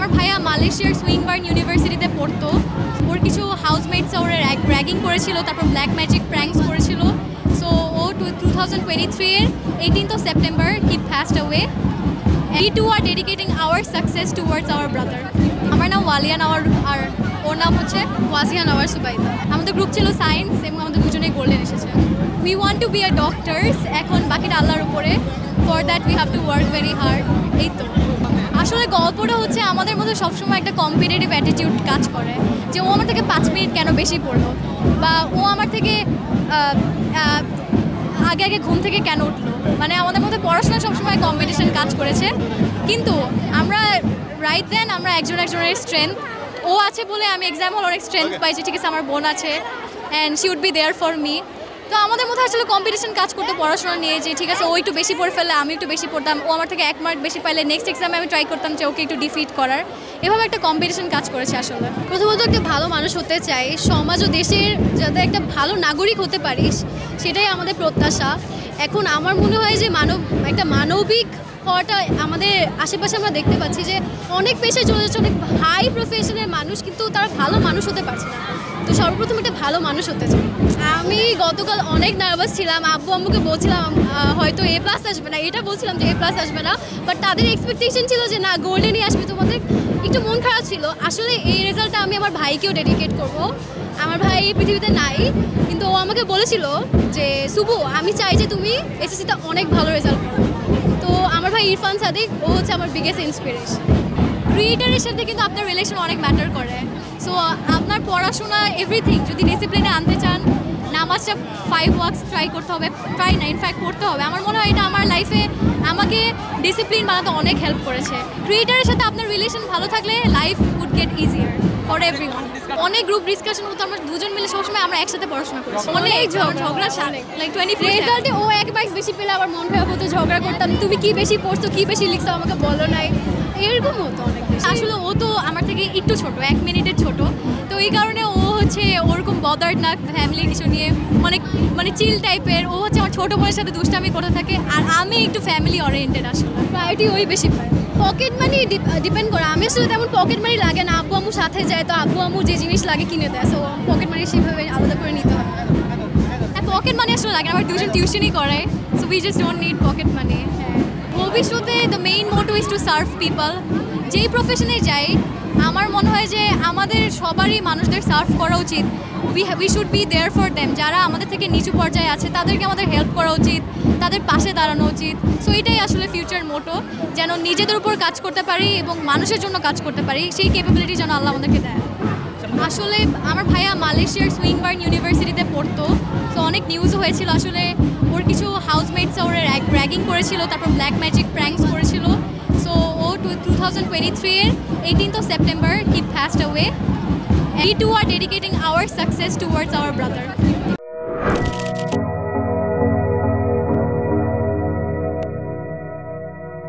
আমার ভাইয়া মালয়েশিয়ার সুইংবার্ন ইউনিভার্সিটিতে পড়তো। ওর কিছু হাউসমেটস ওর র্যাগিং করেছিল, তারপর ব্ল্যাক ম্যাজিক প্র্যাঙ্কস করেছিল। সো ও 2023 এর 18th of September he passed away. We too are dedicating our success towards our brother. আমার নাম ওয়ালিয়া নাওয়ার আর ওর নাম হচ্ছে ওয়াজিয়া নাওয়ার সুবাইদা। আমাদের গ্রুপ ছিল সায়েন্স এবং আমাদের দুজনেই গোল্ডেন এসেছে। We want to be a doctors, এখন বাকিটা আল্লাহর উপরে। For that we have to work very hard. এই তো আসলে গল্পটা হচ্ছে আমাদের মধ্যে সবসময় একটা কম্পিটিটিভ অ্যাটিটিউড কাজ করে, যে ও আমার থেকে 5 মিনিট কেন বেশি পড়লো, বা ও আমার থেকে আগে আগে ঘুম থেকে কেন উঠলো। মানে আমাদের মধ্যে পড়াশোনা সবসময় কম্পিটিশন কাজ করেছে, কিন্তু আমরা রাইট দেন আমরা একজনের স্ট্রেংথ। ও আছে বলে আমি এক্সাম হল অনেক স্ট্রেংথ পাইছি, ঠিক আছে। আমার বোন আছে and she would be there for me. তো আমাদের মধ্যে আসলে কম্পিটিশন কাজ করতে পড়াশোনা নিয়ে, যে ঠিক আছে ও একটু বেশি পড়ে ফেললে আমি একটু বেশি পড়তাম, ও আমার থেকে 1 মার্ক বেশি পাইলে নেক্সট এক্সামে আমি ট্রাই করতাম যে ওকে একটু ডিফিট করার। এভাবে একটা কম্পিটিশন কাজ করেছে আসলে। প্রথমত একটা ভালো মানুষ হতে চাই, সমাজ ও দেশের যাতে একটা ভালো নাগরিক হতে পারিস সেটাই আমাদের প্রত্যাশা। এখন আমার মনে হয় যে একটা মানবিক হওয়াটা আমাদের আশেপাশে আমরা দেখতে পাচ্ছি যে অনেক পেশায় চলে যাচ্ছে, অনেক হাই প্রফেশনের মানুষ, কিন্তু তারা ভালো মানুষ হতে পারছে না। তো সর্বপ্রথম একটা ভালো মানুষ হতে চাই। আমি গতকাল অনেক নার্ভাস ছিলাম, আব্বু আম্মুকে বলছিলাম হয়তো A+ আসবে না, এটা বলছিলাম যে A+ আসবে না, বাট তাদের এক্সপেকটেশন ছিল যে না গোল্ডেনই আসবে। তোমাদের একটু মন খারাপ ছিল। আসলে এই রেজাল্টটা আমি আমার ভাইকেও ডেডিকেট করব। আমার ভাই এই পৃথিবীতে নাই, কিন্তু ও আমাকে বলেছিল যে সুবু আমি চাই যে তুমি এসএসসিতে অনেক ভালো রেজাল্ট করো। তো আমার ভাই ইরফান সাদিক, ও হচ্ছে আমার বিগেস্ট ইন্সপিরেশন। ক্রিয়েটারের সাথে কিন্তু আপনার রিলেশন অনেক ম্যাটার করে। সো আপনার পড়াশোনা এভরিথিং যদি ডিসিপ্লিনে আনতে চান, নামাজটা 5 ওয়াক্স ট্রাই করতে হবে, ট্রাই না ইনফ্যাক্ট করতে হবে। আমার মনে হয় এটা আমার লাইফে আমাকে ডিসিপ্লিন বানাতে অনেক হেল্প করেছে। ক্রিয়েটারের সাথে আপনার রিলেশন ভালো থাকলে life would get easier for everyone. অনেক গ্রুপ ডিসকাশন হতো, আমরা দুজন মিলে সবসময় আমরা একসাথে পড়াশোনা করেছি। অনেক ঝগড়া সাথে লাইক 20 রেজাল্টে ও 1 মার্কস বেশি পেলে আমার মন খারাপ হতো, ঝগড়া করতাম, তুমি কি বেশি পড়ছো, কি বেশি লিখছো, আমাকে বলো নাই, এরকম হতো অনেক। আসলে ও তো আমার থেকে একটু ছোট, 1 মিনিটের ছোট। তো এই কারণে ও হচ্ছে ওরকম বদার্ড না ফ্যামিলির ইস্যু নিয়ে, মানে চিল টাইপের। ও হচ্ছে আমার ছোটো বোনের সাথে দুষ্টামি করতে থাকে, আর আমি একটু ফ্যামিলি ওরিয়েন্টেড। আসলে প্রায়োরিটি ওই বেশি পায়। পকেট মানি ডিপেন্ড করে। আমি আসলে তেমন পকেট মানি লাগে না, আব্বু আম্মুর সাথে যায়, তো আব্বু আম্মু যে জিনিস লাগে কিনে দেয়। সো পকেট মানি সেভাবে আলাদা করে নিতে হয়। হ্যাঁ, পকেট মানি আসলে লাগে না, আমার দুজন টিউশনই করে। So we just don't need pocket money. হ্যাঁ, ভবিষ্যতে the main motto is to serve people. যেই প্রফেশনে যাই, আমার মনে হয় যে আমাদের সবারই মানুষদের সার্ভ করা উচিত। We should be there for them. যারা আমাদের থেকে নিচু পর্যায়ে আছে তাদেরকে আমাদের হেল্প করা উচিত, তাদের পাশে দাঁড়ানো উচিত। সো এটাই আসলে ফিউচার মোটো, যেন নিজেদের উপর কাজ করতে পারি এবং মানুষের জন্য কাজ করতে পারি, সেই ক্যাপাবিলিটি যেন আল্লাহ আমাদেরকে দেয়। আসলে আমার ভাইয়া মালয়েশিয়ার সুইংবার্ন ইউনিভার্সিটিতে পড়তো। তো অনেক নিউজও হয়েছিল আসলে ওর কিছু হাউসমেটস ওর র্যাগিং করেছিল, তারপর ব্ল্যাক ম্যাজিক প্র্যাঙ্কস করেছিল। সো ও 2023 এর 18th of September he passed away. We too are dedicating our success towards our brother.